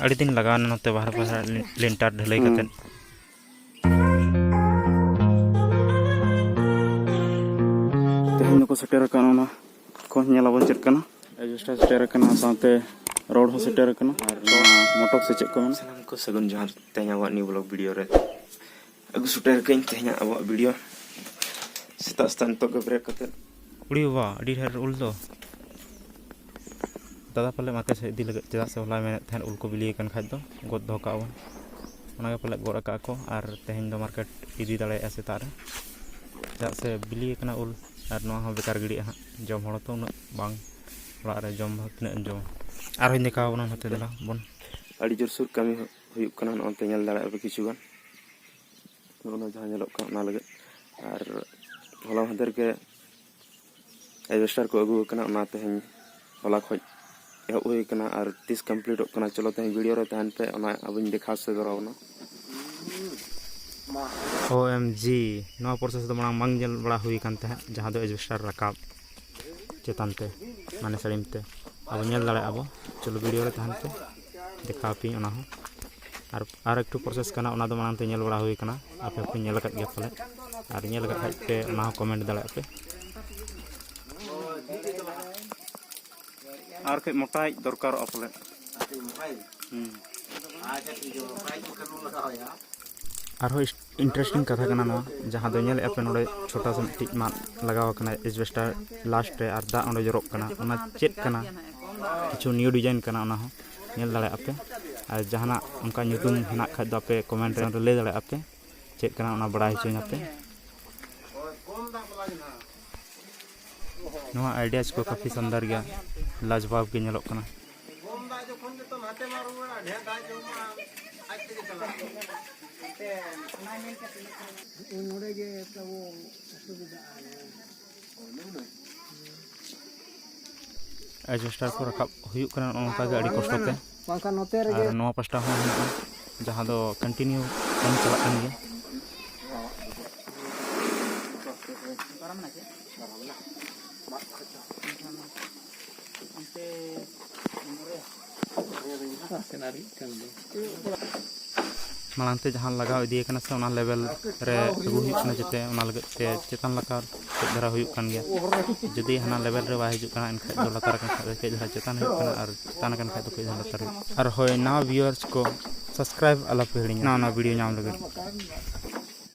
अड़ी दिन लगा नोते बाहर बाहर लिंटार ढलाई करते तेहन को सेटर करना को नेलाबन चेक करना एडजस्टर सेटर करना साथे रोड हो सेटर करना और मोटक से चेक करना सलाम को सगुन जहार तेहना वा न्यू ब्लॉग वीडियो रे अगु शूटर कहीं तेहना अब वीडियो सेता स्तान तो ब्रेक करते उड़ी वा अड़ी ढेर उल दो दादा पले माते से इदी लगे चदा से होला मेने थेन उल को बिली कन खाद दो गोद दो कावन ओना के पले गोरा का को और तेहन दो मार्केट इदी दाले सेता रे चदा से बिली कना उल और नो हो बेकार गिड़ी हा जम हड़ तो उन बांग ओला रे जम तना जम और हिंदे का बना होते दला बन अड़ी जोर सुर कमी हुयुक कना नोते नेल दाड़ा अब किछु गान ओना जहां नेलक का ना लगे और होला हदर के एडजस्टर को अगु कना ना तेहन होला खोज हुई कना और 30 कंप्लीट कना चलो तेहन वीडियो रे तहन पे ओना अबिन देखा से गरावना OMG नवा प्रोसेस तो मांग जल बड़ा हुई कान ते जहां दो एडजस्टर रकाब चेतन ते माने सड़ीम ते अब नेल दाड़े अब चलो वीडियो रे तहन पे देखा पी ओना हो और एक प्रोसेस कना ओना दो मांग ते नेल बड़ा हुई कना आपे पे नेल कत गया पले और नेल कत खाइ पे ओना कमेंट दाड़े पे और के मोटाई दरकार अपले और इंटरेस्टिंग कथा कना ना जहां दो नेल एपे नोडे छोटा सा मिट्टी मा लगाव कना एडजस्टर लास्ट रे और दा ओंडे जरोक कना ओना चेक कना किछु न्यू डिजाइन कना ओना हो नेल दाड़े आपे और जहाना उनका ᱧᱩᱛᱩᱢ हेना खाद दो आपे कमेंट रे ले दाड़े आपे चेक कना ओना बड़ा हिचोइन आपे नवा आइडियाज को काफी सुंदर गया लाजवाब के नेलोक कना एडजस्टर को रखा हुयुक कना ओनका के अड़ी कष्टते और नवा पास्टा हो हेना जहां दो कंटिन्यू काम चला कन गया मालांते जहां लगाव इदी कना से ओना लेवल रे अगु हुयुक कना जते ओना लगत ते चेतन लकार धरा हुयुक कन गया जदी हना लेवल रे बा हिजुक कना एन खाय दो लतार कन खाय के धरा चेतन हुयुक कना और चेतन कन खाय दो के धरा लतार और होय ना व्यूअर्स को सब्सक्राइब अला पे हिड़ी ना वीडियो नाम लगे